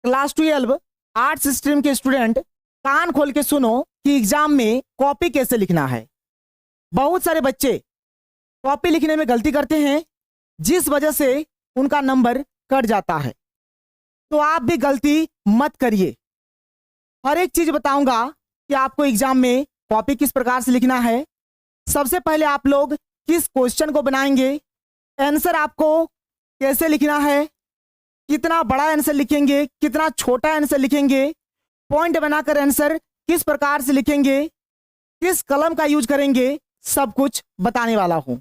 Class 12 arts stream के student कान खोल के सुनो कि एग्जाम में कॉपी कैसे लिखना है। बहुत सारे बच्चे कॉपी लिखने में गलती करते हैं, जिस वजह से उनका नंबर कट जाता है। तो आप भी गलती मत करिए। हर एक चीज बताऊंगा कि आपको एग्जाम में कॉपी किस प्रकार से लिखना है। सबसे पहले आप लोग किस क्वेश्चन को बनाएंगे, आंसर आपको कैसे लिखना है, कितना बड़ा आंसर लिखेंगे, कितना छोटा आंसर लिखेंगे, पॉइंट बनाकर आंसर किस प्रकार से लिखेंगे, किस कलम का यूज करेंगे, सब कुछ बताने वाला हूं।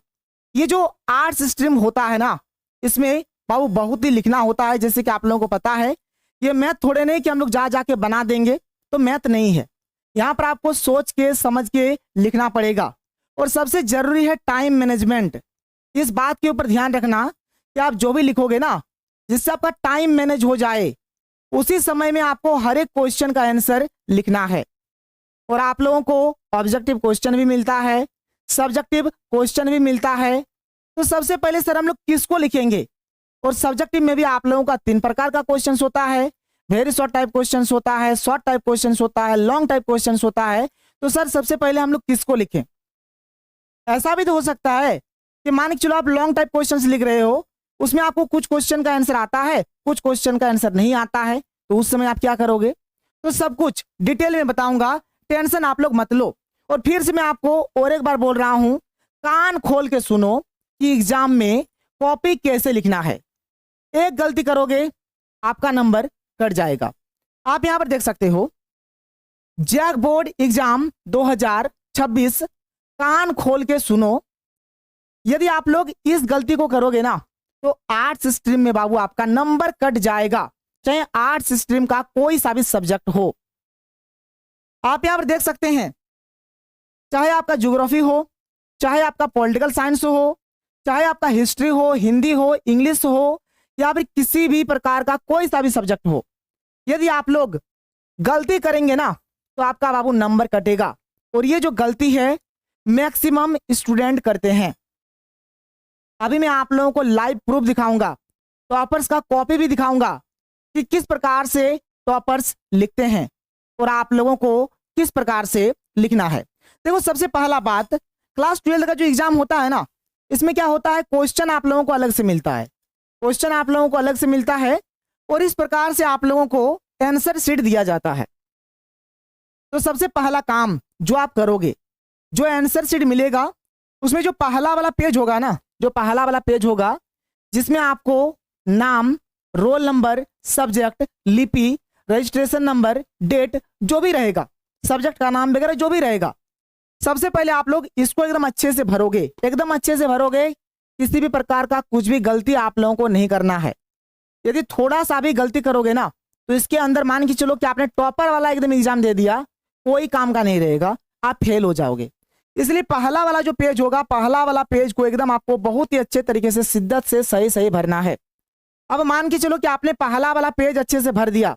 ये जो आर्ट्स स्ट्रीम होता है ना, इसमें बाबू बहुत ही लिखना होता है। जैसे कि आप लोगों को पता है, ये मैथ थोड़े नहीं कि हम लोग जा जाके बना देंगे, तो मैथ नहीं है। यहाँ पर आपको सोच के समझ के लिखना पड़ेगा। और सबसे जरूरी है टाइम मैनेजमेंट। इस बात के ऊपर ध्यान रखना कि आप जो भी लिखोगे ना, जिससे आपका टाइम मैनेज हो जाए, उसी समय में आपको हर एक क्वेश्चन का आंसर लिखना है। और आप लोगों को ऑब्जेक्टिव क्वेश्चन भी मिलता है, सब्जेक्टिव क्वेश्चन भी मिलता है। तो सबसे पहले सर हम लोग किसको लिखेंगे? और सब्जेक्टिव में भी आप लोगों का 3 प्रकार का क्वेश्चन होता है। वेरी शॉर्ट टाइप क्वेश्चन होता है, शॉर्ट टाइप क्वेश्चन होता है, लॉन्ग टाइप क्वेश्चन होता है। तो सर सबसे पहले हम लोग किसको लिखें? ऐसा भी तो हो सकता है कि मान के चलो आप लॉन्ग टाइप क्वेश्चन लिख रहे हो, उसमें आपको कुछ क्वेश्चन का आंसर आता है, कुछ क्वेश्चन का आंसर नहीं आता है। तो उस समय आप क्या करोगे? तो सब कुछ डिटेल में बताऊंगा, टेंशन आप लोग मत लो। और फिर से मैं आपको और एक बार बोल रहा हूं, कान खोल के सुनो कि एग्जाम में कॉपी कैसे लिखना है। एक गलती करोगे आपका नंबर कट जाएगा। आप यहां पर देख सकते हो, जैक बोर्ड एग्जाम 2026, कान खोल के सुनो। यदि आप लोग इस गलती को करोगे ना, तो आर्ट्स स्ट्रीम में बाबू आपका नंबर कट जाएगा, चाहे आर्ट्स स्ट्रीम का कोई सा भी सब्जेक्ट हो। आप यहां पर देख सकते हैं, चाहे आपका ज्योग्राफी हो, चाहे आपका पॉलिटिकल साइंस हो, चाहे आपका हिस्ट्री हो, हिंदी हो, इंग्लिश हो, या फिर किसी भी प्रकार का कोई सा भी सब्जेक्ट हो, यदि आप लोग गलती करेंगे ना, तो आपका बाबू नंबर कटेगा। और ये जो गलती है मैक्सिमम स्टूडेंट करते हैं। अभी मैं आप लोगों को लाइव प्रूफ दिखाऊंगा, टॉपर्स का कॉपी भी दिखाऊंगा कि किस प्रकार से टॉपर्स लिखते हैं और आप लोगों को किस प्रकार से लिखना है। देखो, सबसे पहला बात, क्लास 12 का जो एग्जाम होता है ना, इसमें क्या होता है, क्वेश्चन आप लोगों को अलग से मिलता है। क्वेश्चन आप लोगों को अलग से मिलता है और इस प्रकार से आप लोगों को आंसर शीट दिया जाता है। तो सबसे पहला काम जो आप करोगे, जो आंसर शीट मिलेगा, उसमें जो पहला वाला पेज होगा ना, जो पहला वाला पेज होगा, जिसमें आपको नाम, रोल नंबर, सब्जेक्ट, लिपि, रजिस्ट्रेशन नंबर, डेट, जो भी रहेगा, सब्जेक्ट का नाम वगैरह जो भी रहेगा, सबसे पहले आप लोग इसको एकदम अच्छे से भरोगे, एकदम अच्छे से भरोगे। किसी भी प्रकार का कुछ भी गलती आप लोगों को नहीं करना है। यदि थोड़ा सा भी गलती करोगे ना, तो इसके अंदर मान के चलो कि आपने टॉपर वाला एकदम एग्जाम दे दिया, कोई काम का नहीं रहेगा, आप फेल हो जाओगे। इसलिए पहला वाला जो पेज होगा, पहला वाला पेज को एकदम आपको बहुत ही अच्छे तरीके से शिद्दत से सही सही भरना है। अब मान के चलो कि आपने पहला वाला पेज अच्छे से भर दिया।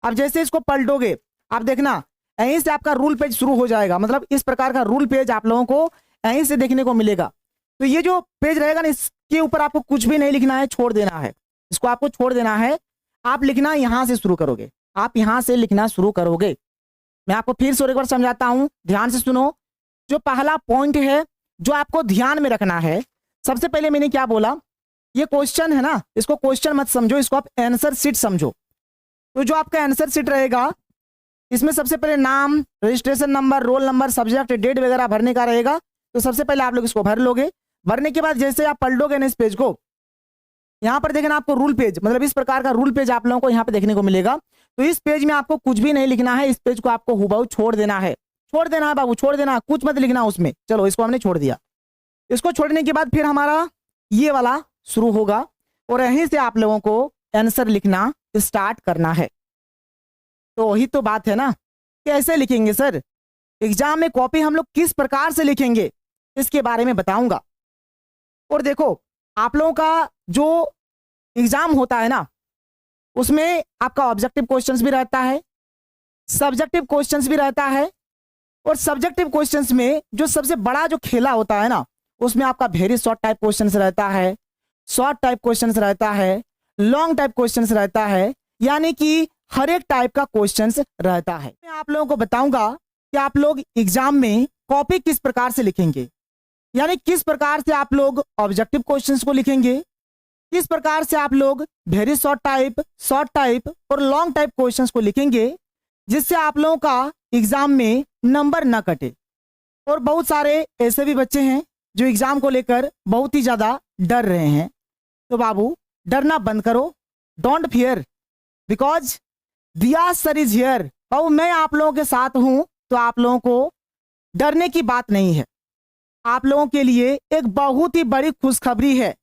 अब जैसे इसको पलटोगे, आप देखना यहीं से आपका रूल पेज शुरू हो जाएगा। मतलब इस प्रकार का रूल पेज आप लोगों को यहीं से देखने को मिलेगा। तो ये जो पेज रहेगा ना, इसके ऊपर आपको कुछ भी नहीं लिखना है, छोड़ देना है। इसको आपको छोड़ देना है। आप लिखना यहां से शुरू करोगे, आप यहां से लिखना शुरू करोगे। मैं आपको फिर से एक बार समझाता हूं, ध्यान से सुनो। जो पहला पॉइंट है, जो आपको ध्यान में रखना है, सबसे पहले मैंने क्या बोला, ये क्वेश्चन है ना, इसको क्वेश्चन मत समझो, इसको आप आंसर शीट समझो। तो जो आपका आंसर शीट रहेगा, इसमें सबसे पहले नाम, registration number, roll number, subject, date वगैरह भरने का रहेगा। तो सबसे पहले आप लोग इसको भर लोगे। भरने के बाद जैसे आप पलटोगे ना इस पेज को, यहाँ पर देखना आपको रूल पेज, मतलब इस प्रकार का रूल पेज आप लोगों को यहाँ पे देखने को मिलेगा। तो इस पेज में आपको कुछ भी नहीं लिखना है, इस पेज को आपको हुबहू छोड़ देना है। छोड़ देना है बाबू, छोड़ देना, कुछ मत लिखना उसमें। चलो, इसको हमने छोड़ दिया। इसको छोड़ने के बाद फिर हमारा ये वाला शुरू होगा और यहीं से आप लोगों को आंसर लिखना स्टार्ट करना है। तो वही तो बात है ना, कैसे लिखेंगे सर एग्जाम में कॉपी, हम लोग किस प्रकार से लिखेंगे, इसके बारे में बताऊंगा। और देखो, आप लोगों का जो एग्जाम होता है ना, उसमें आपका ऑब्जेक्टिव क्वेश्चंस भी रहता है, सब्जेक्टिव क्वेश्चंस भी रहता है। और सब्जेक्टिव क्वेश्चंस में जो सबसे बड़ा जो खेला होता है ना, उसमें आपका वेरी शॉर्ट टाइप क्वेश्चंस रहता है, शॉर्ट टाइप क्वेश्चंस रहता है, लॉन्ग टाइप क्वेश्चंस रहता है। यानी कि हर एक टाइप का क्वेश्चंस रहता है। मैं आप लोगों को बताऊंगा कि आप लोग एग्जाम में कॉपी किस प्रकार से लिखेंगे, यानी किस प्रकार से आप लोग ऑब्जेक्टिव क्वेश्चंस को लिखेंगे, किस प्रकार से आप लोग वेरी शॉर्ट टाइप और लॉन्ग टाइप क्वेश्चंस को लिखेंगे, जिससे आप लोगों का एग्जाम में नंबर न कटे। और बहुत सारे ऐसे भी बच्चे हैं जो एग्जाम को लेकर बहुत ही ज्यादा डर रहे हैं। तो बाबू डरना बंद करो, डोंट फियर, बिकॉज दिया सर इज हियर। बाबू मैं आप लोगों के साथ हूं, तो आप लोगों को डरने की बात नहीं है। आप लोगों के लिए एक बहुत ही बड़ी खुशखबरी है।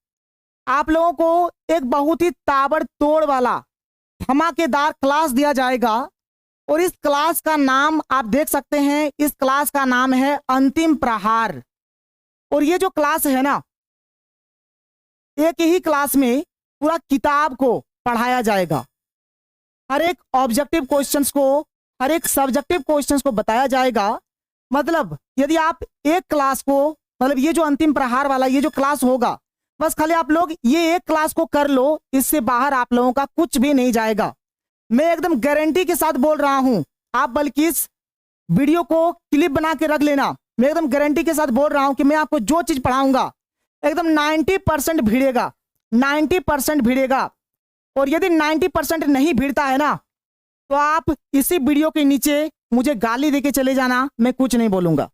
आप लोगों को एक बहुत ही ताबड़तोड़ वाला धमाकेदार क्लास दिया जाएगा, और इस क्लास का नाम आप देख सकते हैं, इस क्लास का नाम है अंतिम प्रहार। और ये जो क्लास है ना, एक ही क्लास में पूरा किताब को पढ़ाया जाएगा। हर एक ऑब्जेक्टिव क्वेश्चंस को, हर एक सब्जेक्टिव क्वेश्चंस को बताया जाएगा। मतलब यदि आप एक क्लास को, मतलब ये जो अंतिम प्रहार वाला ये जो क्लास होगा, बस खाली आप लोग ये एक क्लास को कर लो, इससे बाहर आप लोगों का कुछ भी नहीं जाएगा। मैं एकदम गारंटी के साथ बोल रहा हूं, आप बल्कि इस वीडियो को क्लिप बना के रख लेना। मैं एकदम गारंटी के साथ बोल रहा हूं कि मैं आपको जो चीज पढ़ाऊंगा एकदम 90% भिड़ेगा, 90% भिड़ेगा। और यदि 90% नहीं भिड़ता है ना, तो आप इसी वीडियो के नीचे मुझे गाली देके चले जाना, मैं कुछ नहीं बोलूंगा।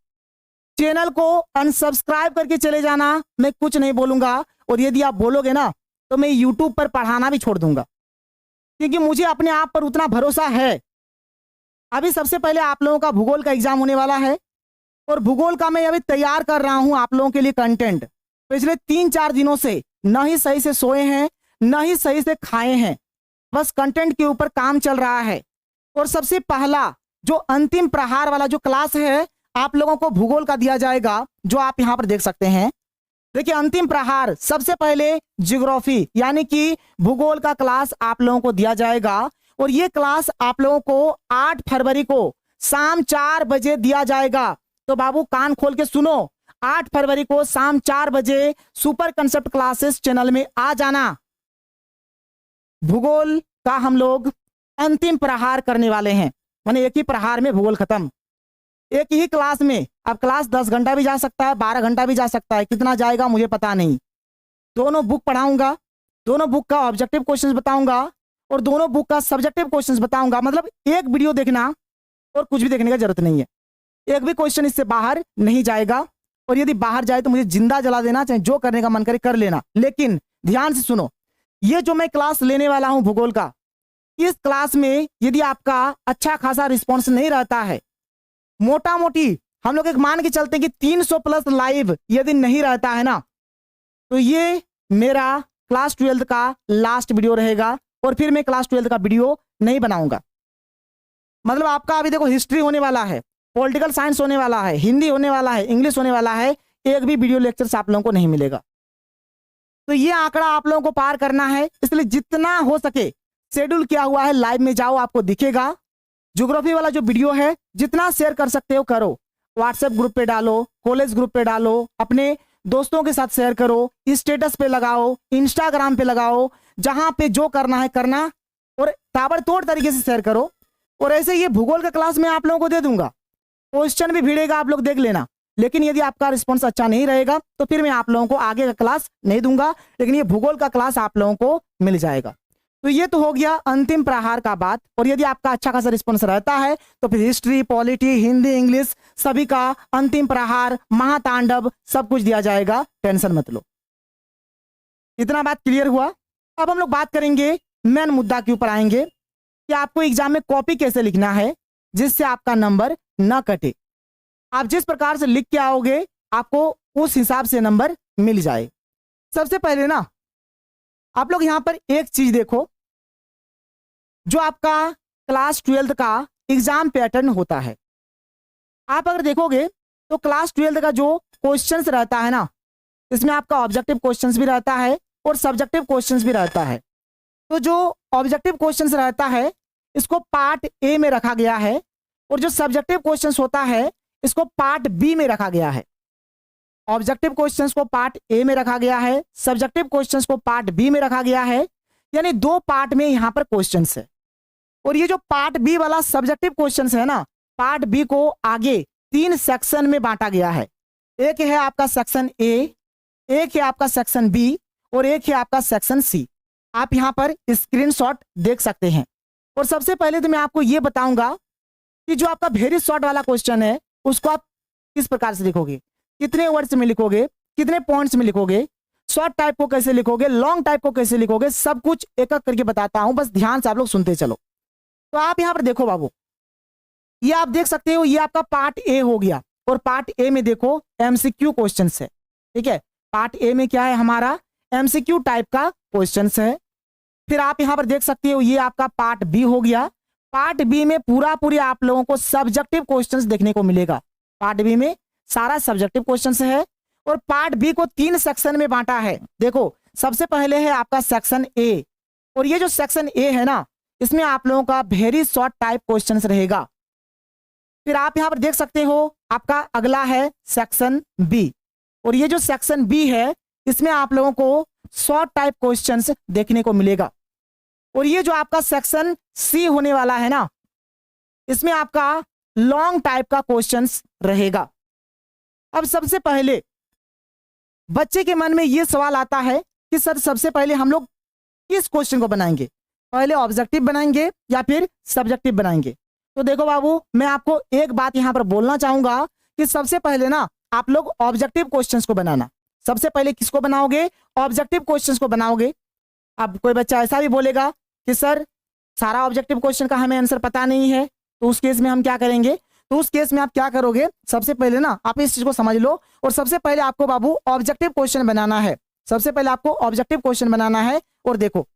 चैनल को अनसब्सक्राइब करके चले जाना, मैं कुछ नहीं बोलूंगा। और यदि आप बोलोगे ना, तो मैं यूट्यूब पर पढ़ाना भी छोड़ दूंगा, क्योंकि मुझे अपने आप पर उतना भरोसा है। अभी सबसे पहले आप लोगों का भूगोल का एग्जाम होने वाला है, और भूगोल का मैं अभी तैयार कर रहा हूं आप लोगों के लिए कंटेंट। पिछले 3-4 दिनों से न ही सही से सोए हैं, न ही सही से खाए हैं, बस कंटेंट के ऊपर काम चल रहा है। और सबसे पहला जो अंतिम प्रहार वाला जो क्लास है, आप लोगों को भूगोल का दिया जाएगा, जो आप यहां पर देख सकते हैं। देखिए अंतिम प्रहार, सबसे पहले ज्योग्राफी यानी कि भूगोल का क्लास आप लोगों को दिया जाएगा। और ये क्लास आप लोगों को 8 फरवरी को शाम 4 बजे दिया जाएगा। तो बाबू कान खोल के सुनो, 8 फरवरी को शाम 4 बजे सुपर कंसेप्ट क्लासेस चैनल में आ जाना। भूगोल का हम लोग अंतिम प्रहार करने वाले हैं, माने एक ही प्रहार में भूगोल खत्म। एक ही क्लास में, अब क्लास 10 घंटा भी जा सकता है, 12 घंटा भी जा सकता है, कितना जाएगा मुझे पता नहीं। दोनों बुक पढ़ाऊंगा, दोनों बुक का ऑब्जेक्टिव क्वेश्चंस बताऊंगा, और दोनों बुक का सब्जेक्टिव क्वेश्चंस बताऊंगा। मतलब एक वीडियो देखना और कुछ भी देखने की जरूरत नहीं है, एक भी क्वेश्चन इससे बाहर नहीं जाएगा। और यदि बाहर जाए तो मुझे जिंदा जला देना, चाहे जो करने का मन करे कर लेना। लेकिन ध्यान से सुनो, ये जो मैं क्लास लेने वाला हूं भूगोल का, इस क्लास में यदि आपका अच्छा खासा रिस्पॉन्स नहीं रहता है, मोटा मोटी हम लोग एक मान के चलते हैं कि 300 प्लस लाइव यदि नहीं रहता है ना, तो ये मेरा क्लास 12 का लास्ट वीडियो रहेगा, और फिर मैं क्लास 12 का वीडियो नहीं बनाऊंगा। मतलब आपका अभी देखो हिस्ट्री होने वाला है, पॉलिटिकल साइंस होने वाला है, हिंदी होने वाला है, इंग्लिश होने वाला है, एक भी वीडियो लेक्चर्स आप लोगों को नहीं मिलेगा। तो ये आंकड़ा आप लोगों को पार करना है, इसलिए जितना हो सके शेड्यूल किया हुआ है, लाइव में जाओ, आपको दिखेगा। ज्योग्राफी वाला जो वीडियो है जितना शेयर कर सकते हो करो, व्हाट्सएप ग्रुप पे डालो, कॉलेज ग्रुप पे डालो, अपने दोस्तों के साथ शेयर करो, स्टेटस पे लगाओ, इंस्टाग्राम पे लगाओ, जहां पे जो करना है करना, और ताबड़तोड़ तरीके से शेयर करो। और ऐसे ये भूगोल का क्लास मैं आप लोगों को दे दूंगा, क्वेश्चन भी भिड़ेगा, आप लोग देख लेना। लेकिन यदि आपका रिस्पॉन्स अच्छा नहीं रहेगा तो फिर मैं आप लोगों को आगे का क्लास नहीं दूंगा, लेकिन ये भूगोल का क्लास आप लोगों को मिल जाएगा। तो ये तो हो गया अंतिम प्रहार का बात। और यदि आपका अच्छा खासा रिस्पॉन्स रहता है तो फिर हिस्ट्री, पॉलिटी, हिंदी, इंग्लिश सभी का अंतिम प्रहार, महातांडव सब कुछ दिया जाएगा, टेंशन मत लो। इतना बात क्लियर हुआ। अब हम लोग बात करेंगे, मेन मुद्दा के ऊपर आएंगे कि आपको एग्जाम में कॉपी कैसे लिखना है जिससे आपका नंबर न कटे। आप जिस प्रकार से लिख के आओगे आपको उस हिसाब से नंबर मिल जाए। सबसे पहले ना आप लोग यहां पर एक चीज देखो, जो आपका क्लास 12 का एग्जाम पैटर्न होता है। आप अगर देखोगे तो क्लास 12 का जो क्वेश्चंस रहता है ना, इसमें आपका ऑब्जेक्टिव क्वेश्चंस भी रहता है और सब्जेक्टिव क्वेश्चंस भी रहता है। तो जो ऑब्जेक्टिव क्वेश्चंस रहता है इसको पार्ट ए में रखा गया है, और जो सब्जेक्टिव क्वेश्चंस होता है इसको पार्ट बी में रखा गया है। ऑब्जेक्टिव क्वेश्चंस को पार्ट ए में रखा गया है, सब्जेक्टिव क्वेश्चंस को पार्ट बी में रखा गया है, यानी 2 पार्ट में यहां पर क्वेश्चंस है। और ये जो पार्ट बी वाला सब्जेक्टिव क्वेश्चंस है ना, पार्ट बी को आगे 3 सेक्शन में बांटा गया है। एक है आपका सेक्शन ए, एक है आपका सेक्शन बी और एक है आपका सेक्शन सी। आप यहाँ पर स्क्रीनशॉट देख सकते हैं। और सबसे पहले तो मैं आपको ये बताऊंगा कि जो आपका वेरी शॉर्ट वाला क्वेश्चन है उसको आप किस प्रकार से लिखोगे, कितने वर्ड्स में लिखोगे, कितने पॉइंट्स में लिखोगे, शॉर्ट टाइप को कैसे लिखोगे, लॉन्ग टाइप को कैसे लिखोगे, सब कुछ एक एक करके बताता हूं, बस ध्यान से आप लोग सुनते चलो। तो आप यहाँ पर देखो बाबू, ये आप देख सकते हो, ये आपका पार्ट ए हो गया। और पार्ट ए में देखो एमसीक्यू क्वेश्चंस है, ठीक है। पार्ट ए में क्या है हमारा, एमसीक्यू टाइप का क्वेश्चंस है। फिर आप यहाँ पर देख सकते हो ये आपका पार्ट बी हो गया। पार्ट बी में पूरी आप लोगों को सब्जेक्टिव क्वेश्चंस देखने को मिलेगा। पार्ट बी में सारा सब्जेक्टिव क्वेश्चंस है। और पार्ट बी को 3 सेक्शन में बांटा है। देखो सबसे पहले है आपका सेक्शन ए, और ये जो सेक्शन ए है ना, इसमें आप लोगों का वेरी शॉर्ट टाइप क्वेश्चंस रहेगा। फिर आप यहाँ पर देख सकते हो आपका अगला है सेक्शन बी, और ये जो सेक्शन बी है इसमें आप लोगों को शॉर्ट टाइप क्वेश्चंस देखने को मिलेगा। और ये जो आपका सेक्शन सी होने वाला है ना, इसमें आपका लॉन्ग टाइप का क्वेश्चंस रहेगा। अब सबसे पहले बच्चे के मन में यह सवाल आता है कि सर सबसे पहले हम लोग किस क्वेश्चन को बनाएंगे, पहले ऑब्जेक्टिव बनाएंगे या फिर सब्जेक्टिव बनाएंगे। तो देखो बाबू, मैं आपको एक बात यहां पर बोलना चाहूंगा कि सबसे पहले ना आप लोग ऑब्जेक्टिव क्वेश्चंस को बनाना। सबसे पहले किसको बनाओगे, ऑब्जेक्टिव क्वेश्चंस को बनाओगे। अब कोई बच्चा ऐसा भी बोलेगा कि सर सारा ऑब्जेक्टिव क्वेश्चन का हमें आंसर पता नहीं है, तो उस केस में हम क्या करेंगे। तो उस केस में आप क्या करोगे, सबसे पहले ना आप इस चीज को समझ लो। और सबसे पहले आपको बाबू ऑब्जेक्टिव क्वेश्चन बनाना है। सबसे पहले आपको ऑब्जेक्टिव क्वेश्चन बनाना है। और देखो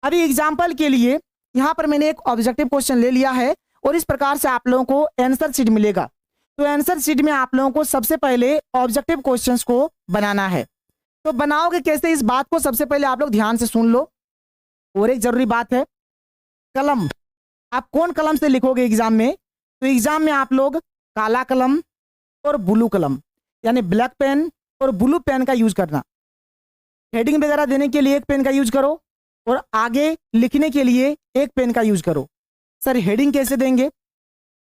अभी एग्जाम्पल के लिए यहां पर मैंने एक ऑब्जेक्टिव क्वेश्चन ले लिया है, और इस प्रकार से आप लोगों को आंसर शीट मिलेगा। तो आंसर शीट में आप लोगों को सबसे पहले ऑब्जेक्टिव क्वेश्चंस को बनाना है। तो बनाओगे कैसे, इस बात को सबसे पहले आप लोग ध्यान से सुन लो। और एक जरूरी बात है, कलम, आप कौन कलम से लिखोगे एग्जाम में। तो एग्जाम में आप लोग काला कलम और ब्लू कलम यानी ब्लैक पेन और ब्लू पेन का यूज करना। हेडिंग वगैरह देने के लिए एक पेन का यूज करो, और आगे लिखने के लिए एक पेन का यूज करो। सर हेडिंग कैसे देंगे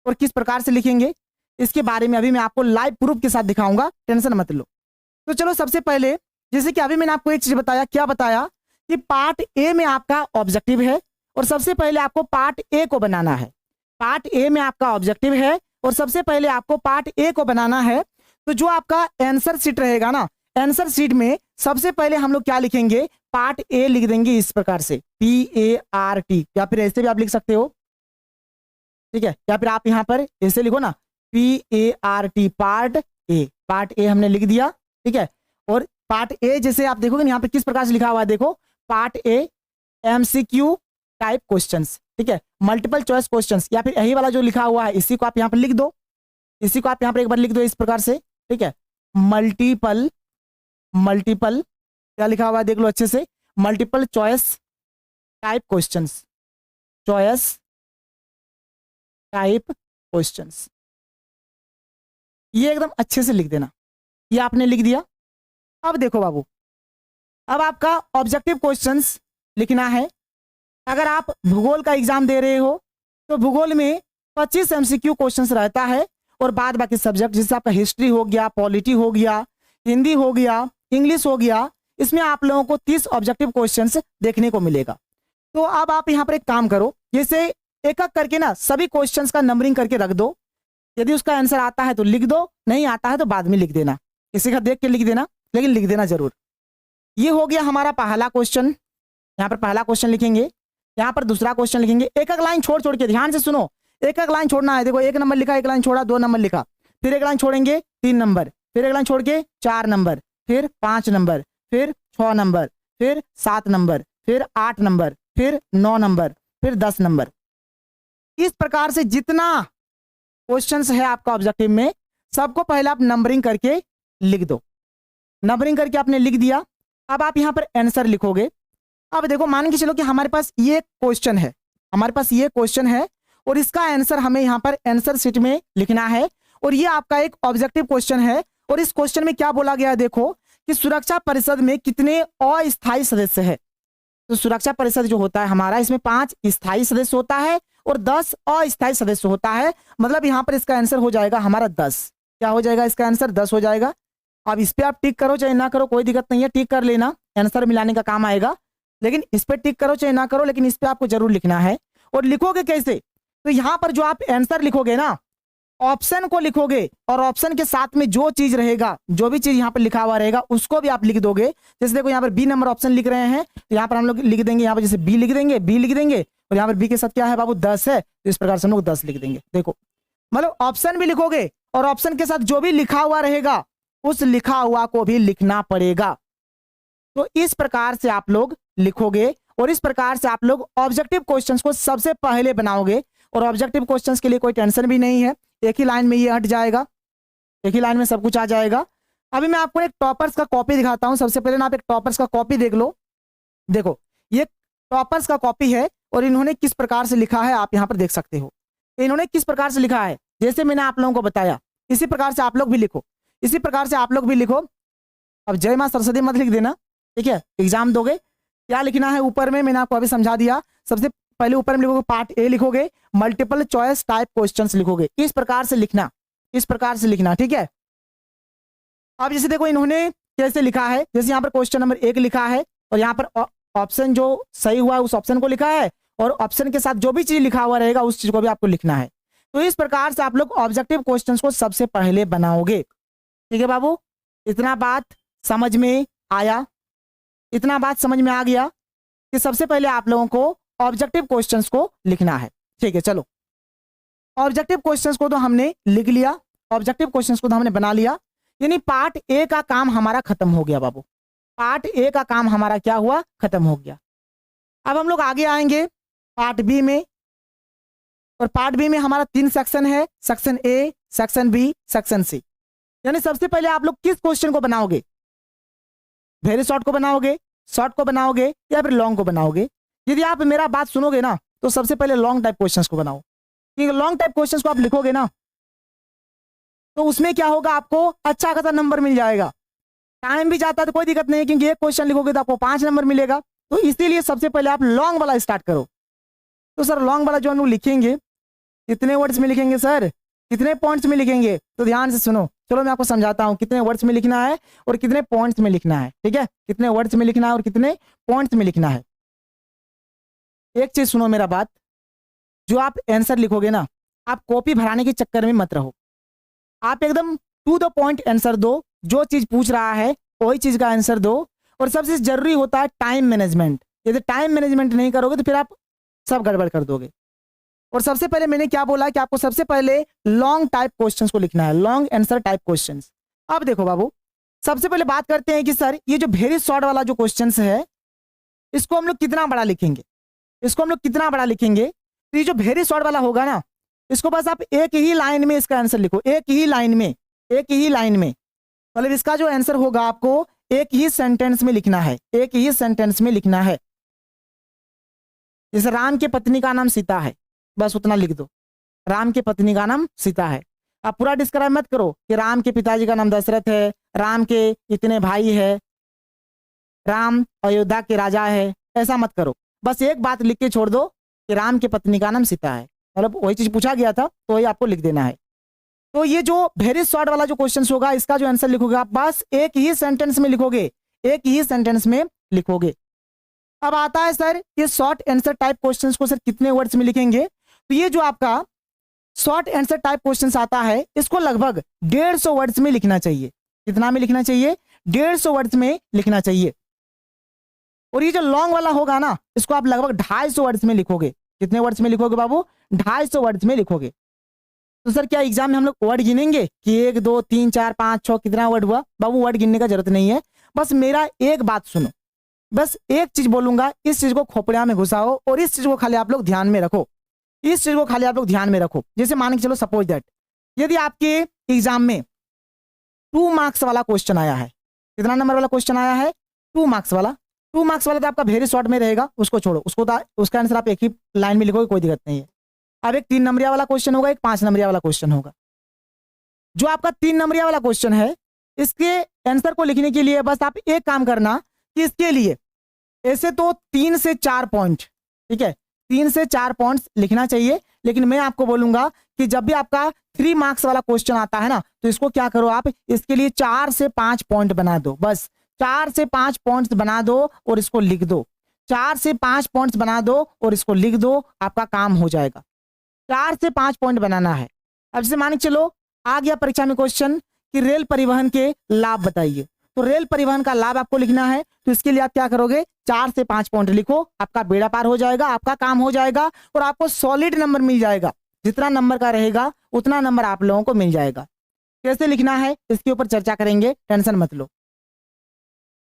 और किस प्रकार से लिखेंगे, इसके बारे में अभी मैं आपको लाइव प्रूफ के साथ दिखाऊंगा, टेंशन मत लो। तो चलो सबसे पहले, जैसे कि अभी मैंने आपको एक चीज बताया, क्या बताया कि पार्ट ए में आपका ऑब्जेक्टिव है, और सबसे पहले आपको पार्ट ए को बनाना है। पार्ट ए में आपका ऑब्जेक्टिव है और सबसे पहले आपको पार्ट ए को बनाना है। तो जो आपका आंसर शीट रहेगा ना, आंसर शीट में सबसे पहले हम लोग क्या लिखेंगे, पार्ट ए लिख देंगे इस प्रकार से, PART, या फिर ऐसे भी आप लिख सकते हो, ठीक है। या फिर आप यहां पर ऐसे लिखो ना, PART, part A. Part A हमने लिख दिया, ठीक है। और पार्ट ए जैसे आप देखोगे यहाँ पे किस प्रकार से लिखा हुआ है, देखो part A MCQ type questions, ठीक है, मल्टीपल चॉइस क्वेश्चंस, या फिर यही वाला जो लिखा हुआ है इसी को आप यहाँ पर लिख दो। इसी को आप यहाँ पर एक बार लिख दो इस प्रकार से, ठीक है। मल्टीपल क्या लिखा हुआ है देख लो अच्छे से, multiple choice type questions, choice type questions, ये एकदम अच्छे से लिख देना। ये आपने लिख दिया। अब देखो बाबू, अब आपका ऑब्जेक्टिव क्वेश्चंस लिखना है। अगर आप भूगोल का एग्जाम दे रहे हो तो भूगोल में 25 MCQ क्वेश्चंस रहता है, और बाद बाकी सब्जेक्ट जैसे आपका हिस्ट्री हो गया, पॉलिटी हो गया, हिंदी हो गया, इंग्लिश हो गया, इसमें आप लोगों को 30 ऑब्जेक्टिव क्वेश्चंस देखने को मिलेगा। तो अब आप यहाँ पर एक काम करो, जैसे एक एक करके ना सभी क्वेश्चंस का नंबरिंग करके रख दो। यदि उसका आंसर आता है तो लिख दो, नहीं आता है तो बाद में लिख देना, किसी का देख के लिख देना, लेकिन लिख देना जरूर। ये हो गया हमारा पहला क्वेश्चन, यहाँ पर पहला क्वेश्चन लिखेंगे, यहाँ पर दूसरा क्वेश्चन लिखेंगे। एक एक लाइन छोड़ छोड़ के ध्यान से सुनो, एक एक लाइन छोड़ना है। देखो 1 नंबर लिखा, 1 लाइन छोड़ा, 2 नंबर लिखा, फिर 1 लाइन छोड़ेंगे 3 नंबर, फिर 1 लाइन छोड़ के 4 नंबर, फिर 5 नंबर, फिर 6 नंबर, फिर 7 नंबर, फिर 8 नंबर, फिर 9 नंबर, फिर 10 नंबर। इस प्रकार से जितना क्वेश्चंस है आपका ऑब्जेक्टिव में, सबको पहले आप नंबरिंग करके लिख दो। नंबरिंग करके आपने लिख दिया। अब आप यहां पर आंसर लिखोगे। अब देखो मान के चलो कि हमारे पास ये क्वेश्चन है, हमारे पास ये क्वेश्चन है, और इसका आंसर हमें यहाँ पर आंसर शीट में लिखना है। और ये आपका एक ऑब्जेक्टिव क्वेश्चन है, और इस क्वेश्चन में क्या बोला गया है, देखो कि सुरक्षा परिषद में कितने अस्थायी सदस्य है। तो सुरक्षा परिषद जो होता है हमारा, इसमें 5 स्थायी सदस्य होता है और 10 अस्थायी सदस्य होता है। मतलब यहाँ पर इसका आंसर हो जाएगा हमारा 10। क्या हो जाएगा इसका आंसर? 10 हो जाएगा। अब इस पे आप टिक करो चाहे ना करो, कोई दिक्कत नहीं है, टिक कर लेना, आंसर मिलाने का काम आएगा। लेकिन इस पे टिक करो चाहे ना करो, लेकिन इस पे आपको जरूर लिखना है। और लिखोगे कैसे? तो यहाँ पर जो आप आंसर लिखोगे ना, ऑप्शन को लिखोगे और ऑप्शन के साथ में जो चीज रहेगा, जो भी चीज यहाँ पर लिखा हुआ रहेगा उसको भी आप लिख दोगे। जैसे देखो यहाँ पर बी नंबर ऑप्शन लिख रहे हैं, तो यहाँ पर हम लोग लिख देंगे, यहाँ पर जैसे बी लिख देंगे, बी लिख देंगे, और यहाँ पर बी के साथ क्या है बाबू? 10 है, तो इस प्रकार से हम लोग 10 लिख देंगे। देखो मतलब ऑप्शन भी लिखोगे और ऑप्शन के साथ जो भी लिखा हुआ रहेगा उस लिखा हुआ को भी लिखना पड़ेगा। तो इस प्रकार से आप लोग लिखोगे और इस प्रकार से आप लोग ऑब्जेक्टिव क्वेश्चंस को सबसे पहले बनाओगे। और ऑब्जेक्टिव क्वेश्चंस के लिए कोई टेंशन भी नहीं है, एक ही लाइन में ये हट जाएगा, एक ही लाइन में सब कुछ आ जाएगा। अभी मैं आपको एक टॉपर्स का कॉपी दिखाता हूं। सबसे पहले ना आप एक टॉपर्स का कॉपी देख लो। देखो ये टॉपर्स का कॉपी है और इन्होंने किस प्रकार से लिखा है आप यहाँ पर देख सकते हो। इन्होंने किस प्रकार से लिखा है, जैसे मैंने आप लोगों को बताया इसी प्रकार से आप लोग भी लिखो, इसी प्रकार से आप लोग भी लिखो। अब जय मां सरस्वती मत लिख देना, ठीक है? एग्जाम दोगे क्या लिखना है ऊपर में मैंने आपको अभी समझा दिया। सबसे पहले ऊपर में लिखोगे पार्ट ए, लिखोगे मल्टीपल चॉइस टाइप क्वेश्चंस लिखोगे, इस प्रकार से लिखना, इस प्रकार से लिखना, ठीक है? अब जैसे देखो इन्होंने कैसे लिखा है, जैसे यहाँ पर क्वेश्चन नंबर 1 लिखा है और यहाँ पर ऑप्शन जो सही हुआ है उस ऑप्शन को लिखा है और ऑप्शन के साथ जो भी चीज लिखा हुआ रहेगा उस चीज को भी आपको लिखना है। तो इस प्रकार से आप लोग ऑब्जेक्टिव क्वेश्चंस को सबसे पहले बनाओगे, ठीक है बाबू? इतना बात समझ में आया? इतना बात समझ में आ गया कि सबसे पहले आप लोगों को ऑब्जेक्टिव क्वेश्चंस को लिखना है, ठीक है? चलो ऑब्जेक्टिव क्वेश्चंस को तो हमने लिख लिया, ऑब्जेक्टिव क्वेश्चंस को तो हमने बना लिया, यानी पार्ट ए का काम हमारा खत्म हो गया बाबू। पार्ट ए का काम हमारा क्या हुआ? खत्म हो गया। अब हम लोग आगे आएंगे पार्ट बी में, और पार्ट बी में हमारा 3 सेक्शन है, section A, section B, section C. यानी सबसे पहले आप लोग किस क्वेश्चन को बनाओगे? वेरी शॉर्ट को बनाओगे, शॉर्ट को बनाओगे या फिर लॉन्ग को बनाओगे? यदि आप मेरा बात सुनोगे ना तो सबसे पहले लॉन्ग टाइप क्वेश्चंस को बनाओ, क्योंकि लॉन्ग टाइप क्वेश्चंस को आप लिखोगे ना तो उसमें क्या होगा, आपको अच्छा खासा नंबर मिल जाएगा। टाइम भी जाता है तो कोई दिक्कत नहीं है, क्योंकि एक क्वेश्चन लिखोगे तो आपको 5 नंबर मिलेगा। तो इसीलिए सबसे पहले आप लॉन्ग वाला स्टार्ट करो। तो सर लॉन्ग वाला जो हम लोग लिखेंगे कितने वर्ड्स में लिखेंगे सर, कितने पॉइंट्स में लिखेंगे? तो ध्यान से सुनो, चलो मैं आपको समझाता हूं कितने वर्ड्स में लिखना है और कितने पॉइंट्स में लिखना है, ठीक है? कितने वर्ड्स में लिखना है और कितने पॉइंट्स में लिखना है। एक चीज सुनो मेरा बात, जो आप आंसर लिखोगे ना, आप कॉपी भराने के चक्कर में मत रहो। आप एकदम टू द पॉइंट आंसर दो, जो चीज पूछ रहा है वही चीज का आंसर दो। और सबसे जरूरी होता है टाइम मैनेजमेंट। यदि टाइम मैनेजमेंट नहीं करोगे तो फिर आप सब गड़बड़ कर दोगे। और सबसे पहले मैंने क्या बोला कि आपको सबसे पहले लॉन्ग टाइप क्वेश्चंस को लिखना है, लॉन्ग आंसर टाइप क्वेश्चंस। अब देखो बाबू, सबसे पहले बात करते हैं कि सर ये जो वेरी शॉर्ट वाला जो क्वेश्चंस है इसको हम लोग कितना बड़ा लिखेंगे, इसको हम लोग कितना बड़ा लिखेंगे? तो ये जो वेरी शॉर्ट वाला होगा ना, इसको बस आप एक ही लाइन में इसका आंसर लिखो, एक ही लाइन में, एक ही लाइन में। मतलब इसका जो आंसर होगा आपको एक ही सेंटेंस में लिखना है, एक ही सेंटेंस में लिखना है। जैसे राम की पत्नी का नाम सीता है, बस उतना लिख दो, राम की पत्नी का नाम सीता है। आप पूरा डिस्क्राइब मत करो कि राम के पिताजी का नाम दशरथ है, राम के इतने भाई है, राम अयोध्या के राजा है, ऐसा मत करो। बस एक बात लिख के छोड़ दो कि राम की पत्नी का नाम सीता है, मतलब वही चीज पूछा गया था तो वही आपको लिख देना है। तो ये जो वेरी शॉर्ट वाला जो क्वेश्चन होगा इसका जो आंसर लिखोगे आप बस एक ही सेंटेंस में लिखोगे, एक ही सेंटेंस में लिखोगे। अब आता है सर ये शॉर्ट आंसर टाइप क्वेश्चंस को सर कितने वर्ड्स में लिखेंगे? तो ये जो आपका शॉर्ट आंसर टाइप क्वेश्चंस आता है इसको लगभग 150 वर्ड्स में लिखना चाहिए। कितना में लिखना चाहिए? 150 वर्ड्स में लिखना चाहिए। और ये जो लॉन्ग वाला होगा ना इसको आप लगभग 250 वर्ड्स में लिखोगे। कितने वर्ड्स में लिखोगे बाबू? 250 वर्ड्स में लिखोगे। तो सर क्या एग्जाम में हम लोग वर्ड गिनेंगे कि 1 2 3 4 5 6 कितना वर्ड हुआ? बाबू वर्ड गिनने का जरूरत नहीं है, बस मेरा एक बात सुनो, बस एक चीज बोलूंगा, इस चीज को खोपड़िया में घुसाओ और इस चीज को खाली आप लोग ध्यान में रखो, इस चीज को खाली आप लोग ध्यान में रखो। जैसे मान के चलो सपोज दैट यदि आपके एग्जाम में 2 मार्क्स वाला क्वेश्चन आया है, कितना नंबर वाला क्वेश्चन आया है? 2 मार्क्स वाला। 2 मार्क्स वाला तो आपका वेरी शॉर्ट में रहेगा, उसको छोड़ो, उसको उसका आंसर आप एक ही लाइन में लिखोगे, कोई दिक्कत नहीं है। अब एक 3 नंबरिया वाला क्वेश्चन होगा, एक 5 नंबरिया वाला क्वेश्चन होगा। जो आपका 3 नंबरिया वाला क्वेश्चन है इसके आंसर को लिखने के लिए बस आप एक काम करना कि इसके लिए ऐसे तो 3 से 4 पॉइंट, ठीक है, 3 से 4 पॉइंट्स लिखना चाहिए, लेकिन मैं आपको बोलूंगा कि जब भी आपका 3 मार्क्स वाला क्वेश्चन आता है ना, तो इसको क्या करो आप, इसके लिए 4 से 5 पॉइंट बना दो, बस 4 से 5 पॉइंट्स बना दो और इसको लिख दो, 4 से 5 पॉइंट्स बना दो और इसको लिख दो, आपका काम हो जाएगा। 4 से 5 पॉइंट बनाना है। अब जैसे मान के चलो आ गया परीक्षा में क्वेश्चन कि रेल परिवहन के लाभ बताइए, तो रेल परिवहन का लाभ आपको लिखना है, तो इसके लिए आप क्या करोगे, 4 से 5 पॉइंट लिखो, आपका बेड़ा पार हो जाएगा, आपका काम हो जाएगा और आपको सॉलिड नंबर मिल जाएगा। जितना नंबर का रहेगा उतना नंबर आप लोगों को मिल जाएगा। कैसे लिखना है इसके ऊपर चर्चा करेंगे, टेंशन मत लो।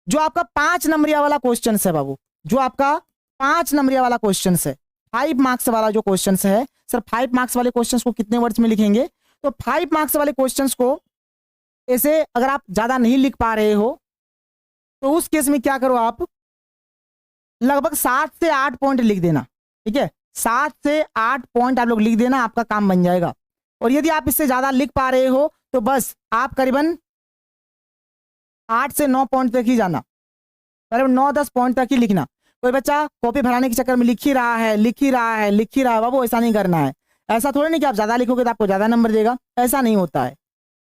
जो आपका 5 नंबरिया वाला क्वेश्चन है बाबू, जो आपका 5 नंबरिया वाला क्वेश्चन है, 5 मार्क्स वाला जो क्वेश्चन है, सर 5 मार्क्स वाले क्वेश्चन को कितने वर्ड्स में लिखेंगे, तो 5 मार्क्स वाले क्वेश्चन को ऐसे अगर आप ज्यादा नहीं लिख पा रहे हो तो उस केस में क्या करो, आप लगभग 7 से 8 पॉइंट लिख देना, ठीक है, 7 से 8 पॉइंट आप लोग लिख देना, आपका काम बन जाएगा। और यदि आप इससे ज्यादा लिख पा रहे हो तो बस आप करीबन 8 से 9 पॉइंट तक ही जाना, करीबन 9-10 पॉइंट तक ही लिखना। कोई बच्चा कॉपी भराने के चक्कर में लिख ही रहा है, बाबू ऐसा नहीं करना है। ऐसा थोड़ी नहीं कि आप ज्यादा लिखोगे तो आपको ज्यादा नंबर देगा, ऐसा नहीं होता है।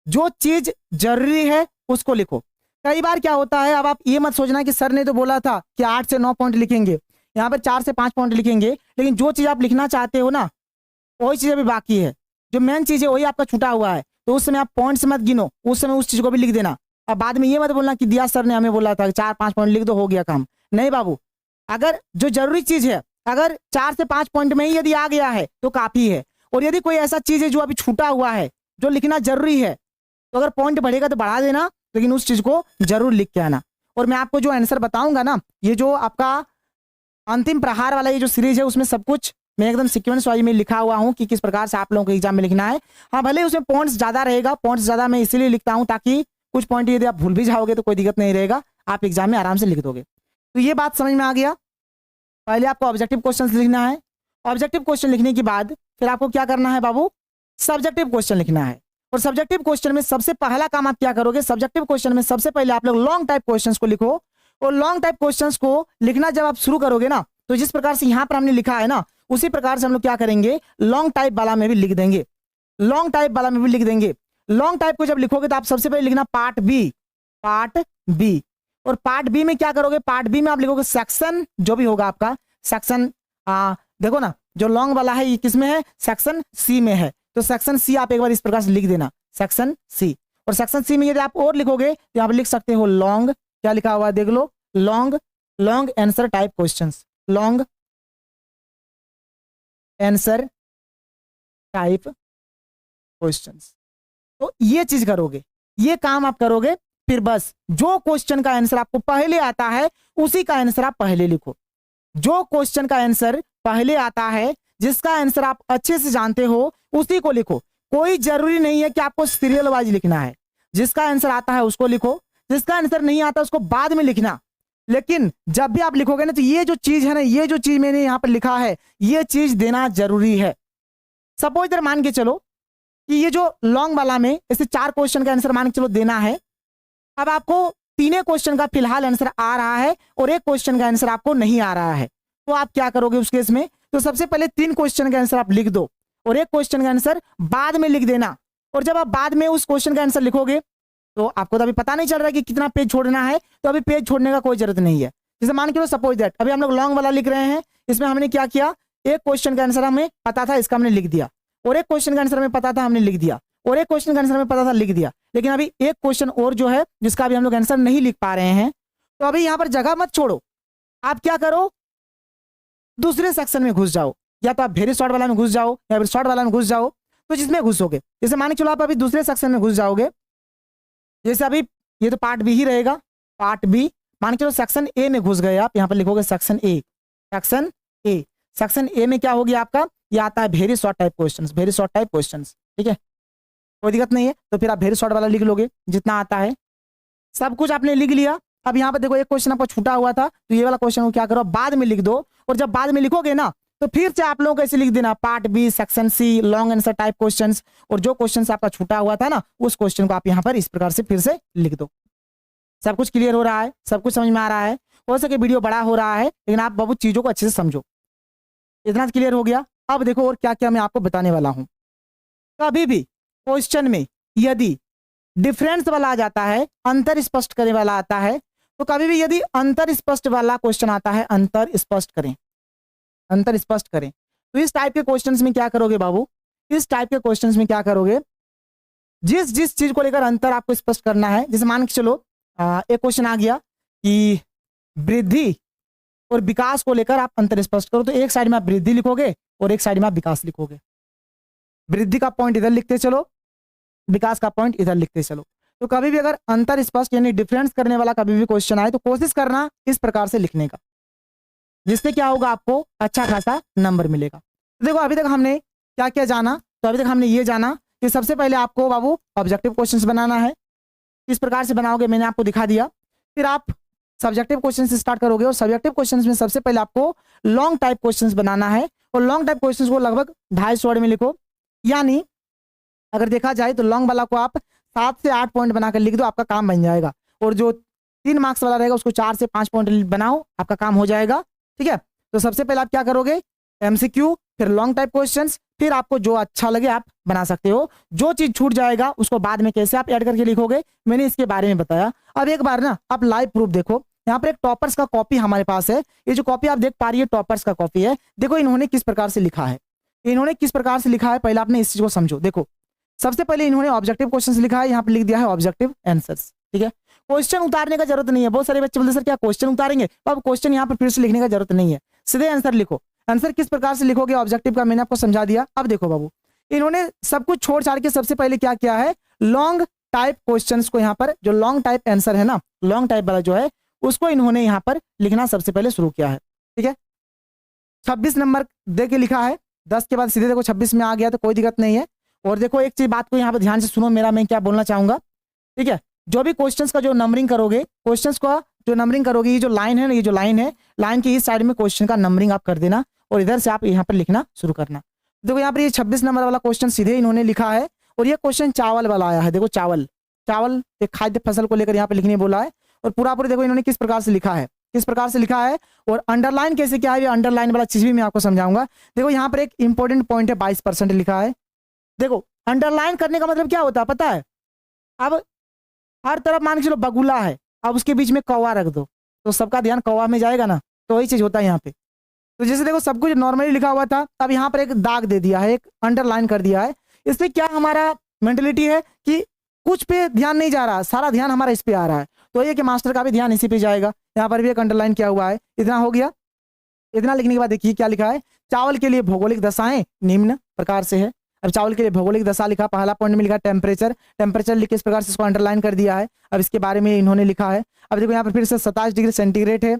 जो चीज जरूरी है उसको लिखो। कई बार क्या होता है, अब आप ये मत सोचना कि सर ने तो बोला था कि 8 से 9 पॉइंट लिखेंगे, यहाँ पर 4 से 5 पॉइंट लिखेंगे, लेकिन जो चीज आप लिखना चाहते हो ना वही चीज अभी बाकी है, जो मेन चीज है वही आपका छूटा हुआ है, तो उस समय आप पॉइंट्स मत गिनो, उस समय उस चीज को भी लिख देना। अब बाद में ये मत बोलना कि दिया सर ने हमें बोला था 4-5 पॉइंट लिख दो हो गया काम, नहीं बाबू। अगर जो जरूरी चीज है अगर 4 से 5 पॉइंट में ही यदि आ गया है तो काफी है, और यदि कोई ऐसा चीज है जो अभी छूटा हुआ है जो लिखना जरूरी है, तो अगर पॉइंट बढ़ेगा तो बढ़ा देना, लेकिन उस चीज को जरूर लिख के आना। और मैं आपको जो आंसर बताऊंगा ना, ये जो आपका अंतिम प्रहार वाला ये जो सीरीज है उसमें सब कुछ मैं एकदम सीक्वेंस वाइज में लिखा हुआ हूँ कि किस प्रकार से आप लोगों को एग्जाम में लिखना है। हाँ भले उसमें पॉइंट्स ज्यादा रहेगा, पॉइंट्स ज्यादा मैं इसीलिए लिखता हूँ ताकि कुछ पॉइंट यदि आप भूल भी जाओगे तो कोई दिक्कत नहीं रहेगा, आप एग्जाम में आराम से लिख दोगे। तो ये बात समझ में आ गया। पहले आपको ऑब्जेक्टिव क्वेश्चन लिखना है, ऑब्जेक्टिव क्वेश्चन लिखने के बाद फिर आपको क्या करना है बाबू, सब्जेक्टिव क्वेश्चन लिखना है। और सब्जेक्टिव क्वेश्चन में सबसे पहला काम आप क्या करोगे, सब्जेक्टिव क्वेश्चन में सबसे पहले आप लोग लॉन्ग टाइप क्वेश्चंस को लिखो। और लॉन्ग टाइप क्वेश्चंस को लिखना जब आप शुरू करोगे ना, तो जिस प्रकार से यहां पर हमने लिखा है ना, उसी प्रकार से हम लोग क्या करेंगे, लॉन्ग टाइप वाला में भी लिख देंगे, लॉन्ग टाइप वाला में भी लिख देंगे। लॉन्ग टाइप को जब लिखोगे तो आप सबसे पहले लिखना पार्ट बी, पार्ट बी। और पार्ट बी में क्या करोगे, पार्ट बी में आप लिखोगे सेक्शन, जो भी होगा आपका सेक्शन, देखो ना जो लॉन्ग वाला है ये किसमें है, सेक्शन सी में है, तो सेक्शन सी आप एक बार इस प्रकार से लिख देना, सेक्शन सी। और सेक्शन सी में यदि आप और लिखोगे तो यहाँ पर लिख सकते हो लॉन्ग, क्या लिखा हुआ है देख लो, long, long answer type questions, long answer type questions. तो ये चीज करोगे, ये काम आप करोगे, फिर बस जो क्वेश्चन का आंसर आपको पहले आता है उसी का आंसर आप पहले लिखो। जो क्वेश्चन का आंसर पहले आता है, जिसका आंसर आप अच्छे से जानते हो उसी को लिखो। कोई जरूरी नहीं है कि आपको सीरियल वाइज लिखना है, जिसका आंसर आता है उसको लिखो, जिसका आंसर नहीं आता उसको बाद में लिखना। लेकिन जब भी आप लिखोगे ना तो ये जो चीज है ना, ये जो चीज मैंने यहां पर लिखा है ये चीज देना जरूरी है। सपोज इधर मान के चलो कि ये जो लॉन्ग वाला में इसे 4 क्वेश्चन का आंसर मान के चलो देना है। अब आपको 3 क्वेश्चन का फिलहाल आंसर आ रहा है और 1 क्वेश्चन का आंसर आपको नहीं आ रहा है, तो आप क्या करोगे उस केस में, तो सबसे पहले 3 क्वेश्चन का आंसर आप लिख दो और 1 क्वेश्चन का आंसर बाद में लिख देना। और जब आप बाद में उस क्वेश्चन का आंसर लिखोगे तो आपको तो अभी पता नहीं चल रहा है कि कितना पेज छोड़ना है, तो अभी पेज छोड़ने का कोई जरूरत नहीं है। जैसे मान के लो सपोज दैट अभी हम लोग लॉन्ग वाला लिख रहे हैं, इसमें हमने क्या किया, 1 क्वेश्चन का आंसर हमें पता था इसका हमने लिख दिया, और 1 क्वेश्चन का आंसर हमें पता था हमने लिख दिया, और 1 क्वेश्चन का आंसर हमें पता था लिख दिया। लेकिन अभी 1 क्वेश्चन और जो है जिसका अभी हम लोग आंसर नहीं लिख पा रहे हैं, तो अभी यहां पर जगह मत छोड़ो, आप क्या करो दूसरे सेक्शन में घुस जाओ, या तो आप वेरी शॉर्ट वाला में घुस जाओ या फिर शॉर्ट वाला में घुस जाओ। तो जिसमें घुसोगे, जैसे मान के चलो आप अभी दूसरे सेक्शन में घुस जाओगे, जैसे अभी ये तो पार्ट बी ही रहेगा, पार्ट बी, मान के चलो सेक्शन ए में घुस गए आप, यहां पर लिखोगे section A, section A. Section A में क्या होगी आपका, ये आता है very short type questions, very short type questions, ठीक है, कोई दिक्कत नहीं है। तो फिर आप वेरी शॉर्ट वाला लिख लोगे जितना आता है, सब कुछ आपने लिख लिया। अब यहाँ पर देखो 1 क्वेश्चन आपको छूटा हुआ था, तो ये वाला क्वेश्चन को क्या करो बाद में लिख दो, और जब बाद में लिखोगे ना तो फिर से आप लोगों को ऐसे लिख देना part B, section C, long answer type questions, और जो क्वेश्चन आपका छूटा हुआ था ना उस क्वेश्चन को आप यहाँ पर इस प्रकार से फिर से लिख दो। सब कुछ क्लियर हो रहा है, सब कुछ समझ में आ रहा है। हो सके वीडियो बड़ा हो रहा है, लेकिन आप बाबू चीजों को अच्छे से समझो। इतना क्लियर हो गया। अब देखो और क्या क्या मैं आपको बताने वाला हूं। कभी भी क्वेश्चन में यदि डिफरेंस वाला आ जाता है, अंतर स्पष्ट करने वाला आता है, तो कभी भी यदि अंतर स्पष्ट वाला क्वेश्चन आता है, अंतर स्पष्ट करें, अंतर स्पष्ट करें। तो इस टाइप के क्वेश्चंस में क्या करोगे बाबू, इस टाइप के क्वेश्चंस में क्या करोगे, जिस जिस चीज को लेकर अंतर आपको स्पष्ट करना है, जैसे मान के चलो एक क्वेश्चन आ गया कि वृद्धि और विकास को लेकर आप अंतर स्पष्ट करो, तो एक साइड में आप वृद्धि लिखोगे और एक साइड में आप विकास लिखोगे। वृद्धि का पॉइंट इधर लिखते चलो, विकास का पॉइंट इधर लिखते चलो। तो कभी भी अगर अंतर स्पष्ट यानी डिफरेंस करने वाला कभी भी क्वेश्चन आए तो कोशिश करना इस प्रकार से लिखने का, जिससे क्या होगा, आपको अच्छा खासा नंबर मिलेगा। तो देखो अभी तक हमने क्या क्या जाना, तो अभी तक हमने ये जाना कि सबसे पहले आपको बाबू ऑब्जेक्टिव क्वेश्चंस बनाना है। किस प्रकार से बनाओगे मैंने आपको दिखा दिया। फिर आप सब्जेक्टिव क्वेश्चन से स्टार्ट करोगे और सब्जेक्टिव क्वेश्चंस में सबसे पहले आपको लॉन्ग टाइप क्वेश्चंस बनाना है, और लॉन्ग टाइप क्वेश्चंस को लगभग 250 वर्ड में लिखो। यानी अगर देखा जाए तो लॉन्ग वाला को आप 7 से 8 पॉइंट बनाकर लिख दो, आपका काम बन जाएगा। और जो 3 मार्क्स वाला रहेगा उसको 4 से 5 पॉइंट बनाओ, आपका काम हो जाएगा। ठीक है, तो सबसे पहले आप क्या करोगे, एमसीक्यू, फिर लॉन्ग टाइप क्वेश्चंस, फिर आपको जो अच्छा लगे आप बना सकते हो। जो चीज छूट जाएगा उसको बाद में कैसे आप ऐड करके लिखोगे, मैंने इसके बारे में बताया। अब एक बार ना आप लाइव प्रूफ देखो। यहाँ पर एक टॉपर्स का कॉपी हमारे पास है, ये जो कॉपी आप देख पा रही है टॉपर्स का कॉपी है। देखो इन्होंने किस प्रकार से लिखा है, इन्होंने किस प्रकार से लिखा है, पहले आपने इस चीज को समझो। देखो सबसे पहले इन्होंने ऑब्जेक्टिव क्वेश्चंस लिखा है, यहाँ पे लिख दिया है ऑब्जेक्टिव आंसर्स। ठीक है, क्वेश्चन उतारने का जरूरत नहीं है। बहुत सारे बच्चे बोलते सर क्या क्वेश्चन उतारेंगे, तो अब क्वेश्चन यहाँ पर फिर से लिखने का जरूरत नहीं है, सीधे आंसर लिखो। आंसर किस प्रकार से लिखोगे ऑब्जेक्टिव का मैंने आपको समझा दिया। अब देखो बाबू, इन्होंने सब कुछ छोड़ छाड़ के सबसे पहले क्या किया है, लॉन्ग टाइप क्वेश्चंस को यहाँ पर जो लॉन्ग टाइप आंसर है ना, लॉन्ग टाइप वाला जो है उसको इन्होंने यहाँ पर लिखना सबसे पहले शुरू किया है। ठीक है, 26 नंबर दे के लिखा है, 10 के बाद सीधे देखो 26 में आ गया, तो कोई दिक्कत नहीं है। और देखो एक चीज बात को यहाँ पर ध्यान से सुनो, मेरा मैं क्या बोलना चाहूंगा। ठीक है, जो भी क्वेश्चंस का जो नंबरिंग करोगे, क्वेश्चंस का जो नंबरिंग करोगे, ये जो लाइन है ना, ये जो लाइन है, लाइन की इस साइड में क्वेश्चन का नंबरिंग आप कर देना और इधर से आप यहाँ पर लिखना शुरू करना। देखो यहाँ पर ये 26 नंबर वाला क्वेश्चन सीधे इन्होंने लिखा है, और ये क्वेश्चन चावल वाला आया है। देखो चावल, चावल एक खाद्य फसल को लेकर यहाँ पे लिखने बोला है, और पूरा पूरी देखो इन्होंने किस प्रकार से लिखा है, किस प्रकार से लिखा है। और अंडरलाइन कैसे क्या है, ये अंडरलाइन वाला चीज भी मैं आपको समझाऊंगा। देखो यहाँ पर एक इंपॉर्टेंट पॉइंट है, 22% लिखा है। देखो अंडरलाइन करने का मतलब क्या होता है पता है, अब हर तरफ मान के चलो बगुला है, अब उसके बीच में कौवा रख दो तो सबका ध्यान कौवा में जाएगा ना, तो वही चीज होता है यहाँ पे। तो जैसे देखो सब कुछ नॉर्मली लिखा हुआ था, अब यहाँ पर एक दाग दे दिया है, एक अंडरलाइन कर दिया है। इससे क्या हमारा मेंटेलिटी है कि कुछ पे ध्यान नहीं जा रहा, सारा ध्यान हमारा इस पे आ रहा है, तो ये कि मास्टर का भी ध्यान इसी पे जाएगा। यहाँ पर भी एक अंडरलाइन किया हुआ है। इतना हो गया। इतना लिखने के बाद देखिए क्या लिखा है, चावल के लिए भौगोलिक दशाएं निम्न प्रकार से है। अब चावल के लिए भौगोलिक दशा लिखा, पहला पॉइंट में लिखा टेम्परेचर, टेम्परेचर लिख के इस प्रकार से इसको अंडरलाइन कर दिया है। अब इसके बारे में इन्होंने लिखा है। अब देखो यहाँ पर फिर से 27 डिग्री सेंटीग्रेड है,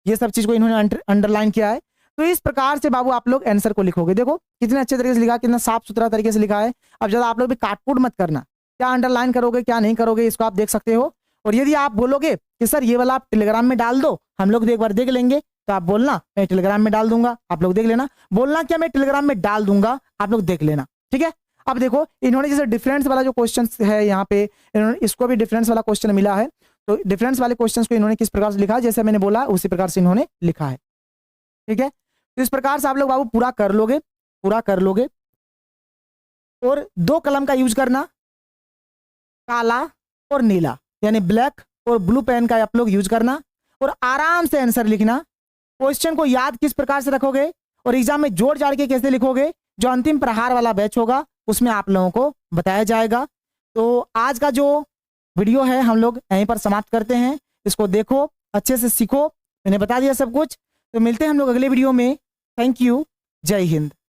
ये सब चीज को इन्होंने अंडरलाइन किया है। तो इस प्रकार से बाबू आप लोग आंसर को लिखोगे। देखो कितने अच्छे तरीके से लिखा, कितना साफ सुथरा तरीके से लिखा है। अब ज्यादा आप लोग भी काटकूट मत करना, क्या अंडरलाइन करोगे क्या नहीं करोगे इसको आप देख सकते हो। और यदि आप बोलोगे कि सर ये वाला आप टेलीग्राम में डाल दो, हम लोग एक बार देख लेंगे, तो आप बोलना मैं टेलीग्राम में डाल दूंगा, आप लोग देख लेना। बोलना क्या मैं टेलीग्राम में डाल दूंगा, आप लोग देख लेना। ठीक है, अब देखो इन्होंने जैसे डिफरेंस वाला जो क्वेश्चन है यहाँ पे, इन्होंने इसको भी डिफरेंस वाला क्वेश्चन मिला है, तो डिफरेंस वाले क्वेश्चन को इन्होंने किस प्रकार से लिखा है, जैसे मैंने बोला उसी प्रकार से इन्होंने लिखा है। ठीक है, तो इस प्रकार से आप लोग बाबू पूरा कर लोगे, पूरा कर लोगे। और 2 कलम का यूज करना, काला और नीला, यानी ब्लैक और ब्लू पेन का आप लोग यूज करना, और आराम से आंसर लिखना। क्वेश्चन को याद किस प्रकार से रखोगे और एग्जाम में जोड़ जाड़ के कैसे लिखोगे, जो अंतिम प्रहार वाला बैच होगा उसमें आप लोगों को बताया जाएगा। तो आज का जो वीडियो है हम लोग यहीं पर समाप्त करते हैं। इसको देखो, अच्छे से सीखो, मैंने बता दिया सब कुछ। तो मिलते हैं हम लोग अगले वीडियो में। थैंक यू, जय हिंद।